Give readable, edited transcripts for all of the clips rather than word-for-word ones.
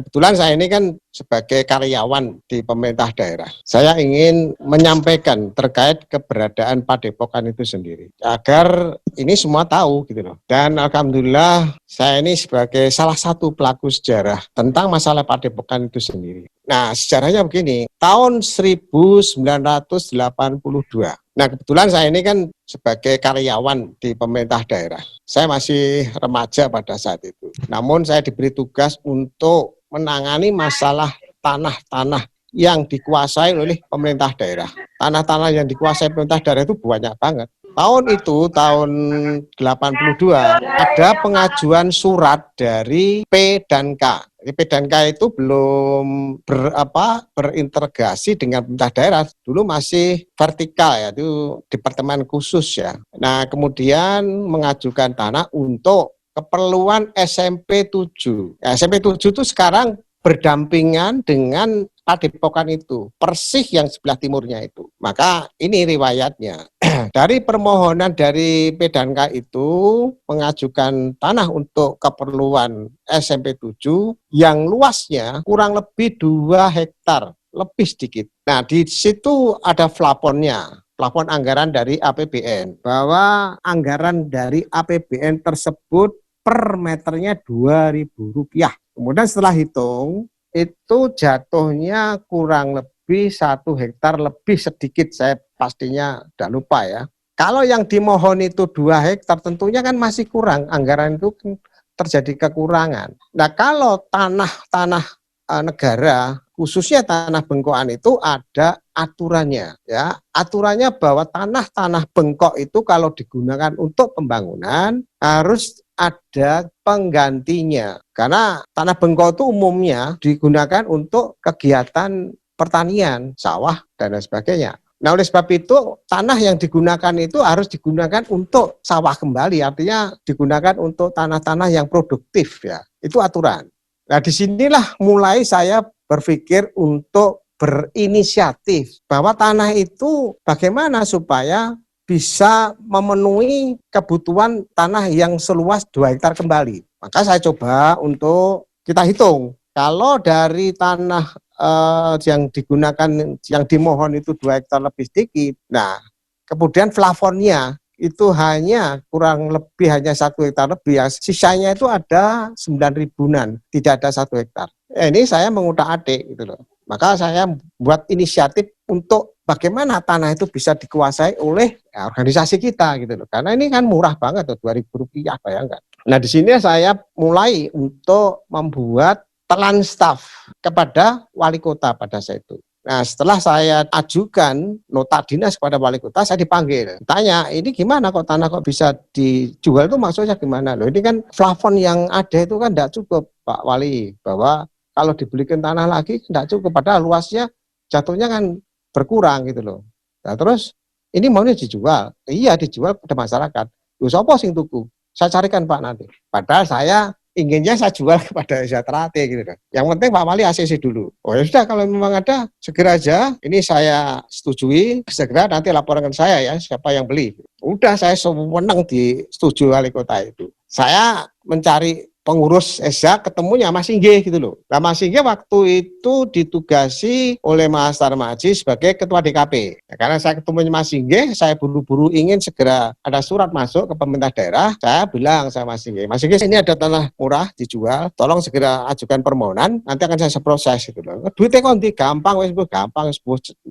kebetulan saya ini kan sebagai karyawan di pemerintah daerah. Saya ingin menyampaikan terkait keberadaan Padepokan itu sendiri. Agar ini semua tahu gitu loh. Dan alhamdulillah saya ini sebagai salah satu pelaku sejarah tentang masalah Padepokan itu sendiri. Nah, sejarahnya begini, tahun 1982. Nah, kebetulan saya ini kan sebagai karyawan di pemerintah daerah. Saya masih remaja pada saat itu. Namun saya diberi tugas untuk menangani masalah tanah-tanah yang dikuasai oleh pemerintah daerah. Tanah-tanah yang dikuasai pemerintah daerah itu banyak banget. Tahun itu, tahun 82, ada pengajuan surat dari P dan K. P dan K itu belum berintegrasi dengan pemerintah daerah. Dulu masih vertikal ya, itu departemen khusus ya. Nah, kemudian mengajukan tanah untuk keperluan SMP 7. Ya, SMP 7 itu sekarang berdampingan dengan Padepokan itu, persis yang sebelah timurnya itu. Maka ini riwayatnya. Dari permohonan dari P dan K itu mengajukan tanah untuk keperluan SMP 7 yang luasnya kurang lebih 2 hektar, lebih sedikit. Nah, di situ ada plafonnya. Plafon anggaran dari APBN, bahwa anggaran dari APBN tersebut per meternya Rp2.000. Kemudian setelah hitung, itu jatuhnya kurang lebih 1 hektar lebih sedikit, saya pastinya udah lupa ya. Kalau yang dimohon itu 2 hektar tentunya kan masih kurang, anggaran itu terjadi kekurangan. Nah, kalau tanah-tanah negara, khususnya tanah bengkokan itu ada aturannya ya. Aturannya bahwa tanah-tanah bengkok itu kalau digunakan untuk pembangunan harus ada penggantinya. Karena tanah bengkok itu umumnya digunakan untuk kegiatan pertanian, sawah dan lain sebagainya. Nah, oleh sebab itu tanah yang digunakan itu harus digunakan untuk sawah kembali, artinya digunakan untuk tanah-tanah yang produktif ya. Itu aturan. Nah, disinilah mulai saya berpikir untuk berinisiatif bahwa tanah itu bagaimana supaya bisa memenuhi kebutuhan tanah yang seluas 2 hektar kembali. Maka saya coba untuk kita hitung. Kalau dari tanah yang digunakan, yang dimohon itu 2 hektar lebih sedikit. Nah, kemudian plafonnya itu hanya kurang lebih hanya 1 hektar lebih, ya, sisanya itu ada 9 ribuan, tidak ada 1 hektar. Ini saya mengutak-atik gitu loh. Maka saya buat inisiatif untuk bagaimana tanah itu bisa dikuasai oleh organisasi kita gitu loh. Karena ini kan murah banget tuh, Rp2.000, bayangkan. Nah, di sini saya mulai untuk membuat telan staf kepada wali kota pada saat itu. Nah, setelah saya ajukan nota dinas kepada wali kota, saya dipanggil. Tanya, ini gimana kok tanah kok bisa dijual, itu maksudnya gimana? Loh, ini kan plafon yang ada itu kan tidak cukup, Pak Wali. Bahwa kalau dibelikan tanah lagi tidak cukup, padahal luasnya jatuhnya kan berkurang gitu loh. Nah, terus ini maunya dijual. Iya, dijual kepada masyarakat. Loh, siapa sing tuku? Saya carikan Pak nanti. Padahal saya inginnya saya jual kepada Sejahtera gitu kan. Yang penting Pak Wali ACC dulu. Oh ya sudah, kalau memang ada segera aja. Ini saya setujui, segera nanti laporkan saya ya siapa yang beli. Udah, saya sewenang disetujui wali kota itu. Saya mencari pengurus ESA, ketemunya Mas Inggih gitu loh. Nah, Mas Inggih waktu itu ditugasi oleh Mas Tarmaji sebagai ketua DKP. Nah, karena saya ketemu Mas Inggih, saya buru-buru ingin segera ada surat masuk ke pemerintah daerah. Saya bilang sama Mas Inggih, ini ada tanah murah dijual, tolong segera ajukan permohonan, nanti akan saya proses gitu loh. Duitnya kok gampang, gampang,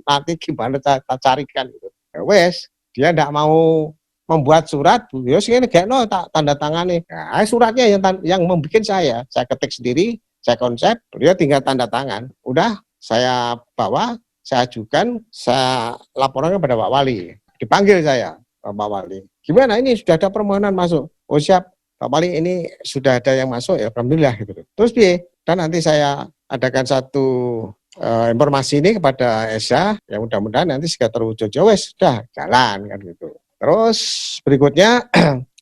nanti gimana saya carikan gitu. Ya, wes, dia tidak mau membuat surat, ya sini kayak no tak tanda tangani. Nah, suratnya yang membuat saya ketik sendiri, saya konsep, dia tinggal tanda tangan. Udah saya bawa, saya ajukan, saya laporkan kepada Pak Wali. Dipanggil saya, Pak Wali. Gimana ini sudah ada permohonan masuk? Oh siap, Pak Wali ini sudah ada yang masuk ya, alhamdulillah gitu. Terus dan nanti saya adakan satu informasi ini kepada ESA, ya mudah-mudahan nanti segera terwujud. Ya wes, sudah jalan kan gitu. Terus berikutnya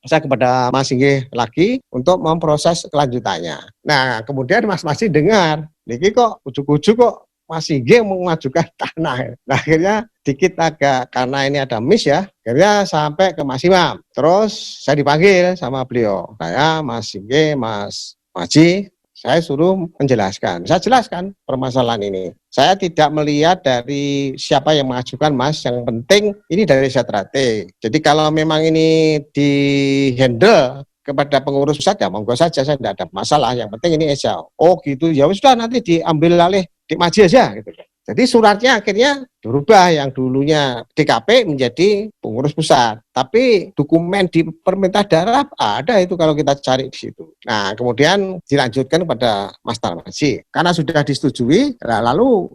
saya kepada Mas Inggih lagi untuk memproses kelanjutannya. Nah, kemudian Mas Masih dengar, niki kok ujuk-ujuk kok Mas Inggih mengajukan tanah. Nah, akhirnya dikit agak karena ini ada miss ya, akhirnya sampai ke Mas Imam. Terus saya dipanggil sama beliau. Saya, Mas Inggih, Mas Maji, Saya suruh menjelaskan. Saya jelaskan permasalahan ini. Saya tidak melihat dari siapa yang mengajukan, Mas. Yang penting ini dari Setrate. Jadi kalau memang ini di-handle kepada pengurus pusat, ya monggo saja, saya tidak ada masalah. Yang penting ini aja. Oh gitu, ya sudah nanti diambil alih Dik Maji aja gitu. Jadi suratnya akhirnya dirubah, yang dulunya DKP menjadi pengurus pusat. Tapi dokumen di pemerintah daerah ada itu kalau kita cari di situ. Nah, kemudian dilanjutkan kepada Mas Tarmaji. Karena sudah disetujui, lalu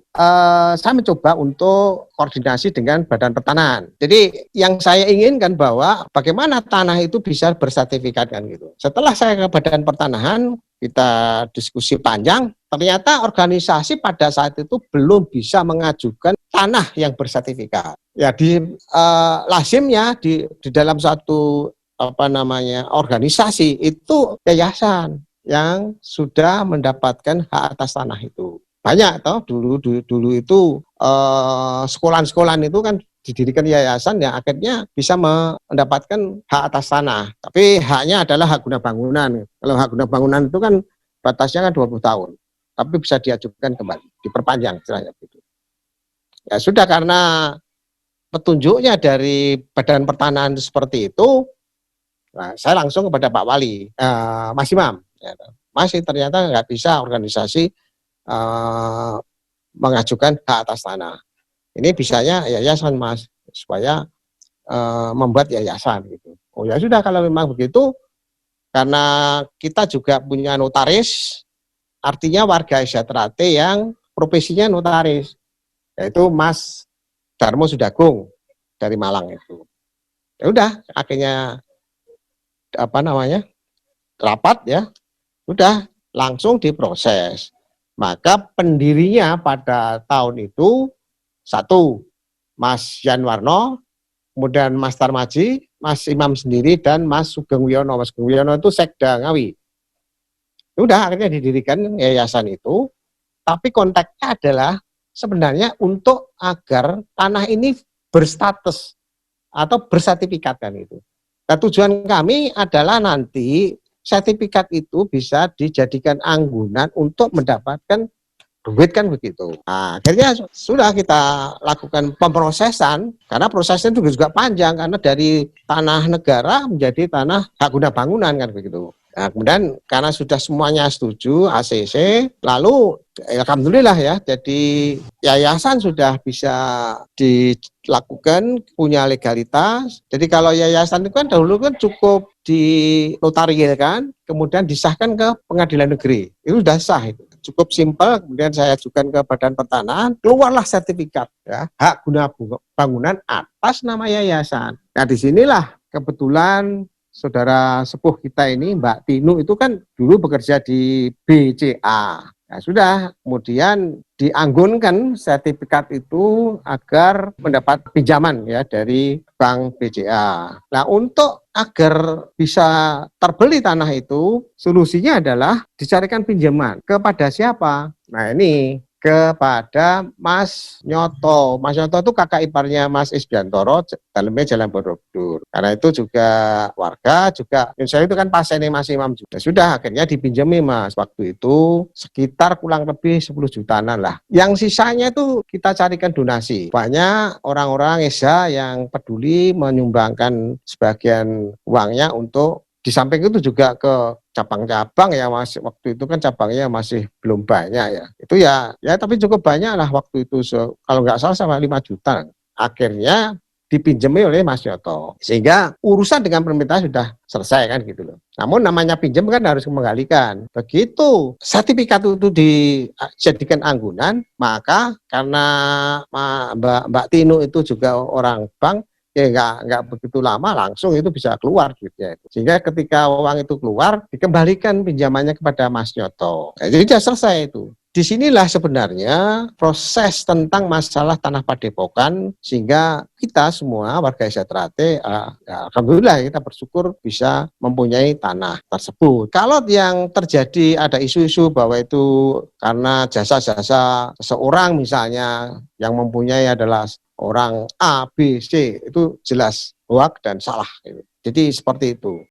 saya mencoba untuk koordinasi dengan Badan Pertanahan. Jadi yang saya inginkan bahwa bagaimana tanah itu bisa bersertifikat kan gitu. Setelah saya ke Badan Pertanahan, kita diskusi panjang, ternyata organisasi pada saat itu belum bisa mengajukan tanah yang bersertifikat. Ya di lazimnya di dalam satu organisasi itu yayasan yang sudah mendapatkan hak atas tanah itu. Banyak toh dulu itu sekolah-sekolah itu kan didirikan yayasan yang akhirnya bisa mendapatkan hak atas tanah. Tapi haknya adalah hak guna bangunan. Kalau hak guna bangunan itu kan batasnya kan 20 tahun. Tapi bisa diajukan kembali, diperpanjang istilahnya gitu. Ya sudah, karena petunjuknya dari Badan Pertanahan seperti itu, nah, saya langsung kepada Pak Wali, Mas Imam. Ya, masih ternyata nggak bisa organisasi mengajukan hak atas tanah. Ini bisanya yayasan, Mas, supaya membuat yayasan gitu. Oh ya sudah, kalau memang begitu, karena kita juga punya notaris, artinya warga Setrate yang profesinya notaris, yaitu Mas Darmo Sudagung dari Malang itu. Ya udah, akhirnya rapat ya, udah langsung diproses. Maka pendirinya pada tahun itu satu, Mas Yan Warno, kemudian Mas Tarmaji, Mas Imam sendiri, dan Mas Sugeng Wiono. Mas Sugeng Wiono itu Sekda Ngawi. Udah akhirnya didirikan yayasan itu, tapi konteksnya adalah sebenarnya untuk agar tanah ini berstatus atau bersertifikat kan itu. Nah, tujuan kami adalah nanti sertifikat itu bisa dijadikan anggunan untuk mendapatkan duit kan begitu. Nah, akhirnya sudah kita lakukan pemrosesan, karena prosesnya juga panjang, karena dari tanah negara menjadi tanah hak guna bangunan kan begitu. Nah, kemudian karena sudah semuanya setuju ACC, lalu alhamdulillah ya, jadi yayasan sudah bisa dilakukan, punya legalitas. Jadi kalau yayasan itu kan dahulu kan cukup dinotarilkan, kemudian disahkan ke pengadilan negeri, itu sudah sah itu. Cukup simpel, kemudian saya ajukan ke Badan Pertanahan, keluarlah sertifikat ya, hak guna bangunan atas nama yayasan. Nah, disinilah kebetulan saudara sepuh kita ini, Mbak Tinu, itu kan dulu bekerja di BCA. Nah, sudah, kemudian dianggunkan sertifikat itu agar mendapat pinjaman ya dari Bank BCA. Nah, untuk agar bisa terbeli tanah itu, solusinya adalah dicarikan pinjaman. Kepada siapa? Nah, ini kepada Mas Nyoto. Mas Nyoto itu kakak iparnya Mas Isbiantoro, dalamnya Jalan Borobudur. Karena itu juga warga, juga saya itu kan pasiennya Mas Imam juga. Sudah, akhirnya dipinjami Mas. Waktu itu sekitar kurang lebih 10 jutaan lah. Yang sisanya itu kita carikan donasi. Banyak orang-orang Esa yang peduli menyumbangkan sebagian uangnya untuk, di samping itu juga ke cabang-cabang ya, Mas. Waktu itu kan cabangnya masih belum banyak ya. Itu ya tapi cukup banyak lah waktu itu. Kalau nggak salah sama 5 juta. Akhirnya dipinjami oleh Mas Yoto. Sehingga urusan dengan pemerintah sudah selesai kan gitu loh. Namun namanya pinjam kan harus mengembalikan. Begitu sertifikat itu dijadikan anggunan, maka karena Mbak Tinu itu juga orang bank, ya nggak begitu lama langsung itu bisa keluar duitnya itu. Sehingga ketika uang itu keluar, dikembalikan pinjamannya kepada Mas Nyoto. Nah, jadi sudah selesai itu. Disinilah sebenarnya proses tentang masalah tanah padepokan, sehingga kita semua warga Setrate, alhamdulillah kita bersyukur bisa mempunyai tanah tersebut. Kalau yang terjadi ada isu-isu bahwa itu karena jasa-jasa seseorang misalnya yang mempunyai adalah orang A, B, C, itu jelas hoak dan salah. Jadi seperti itu.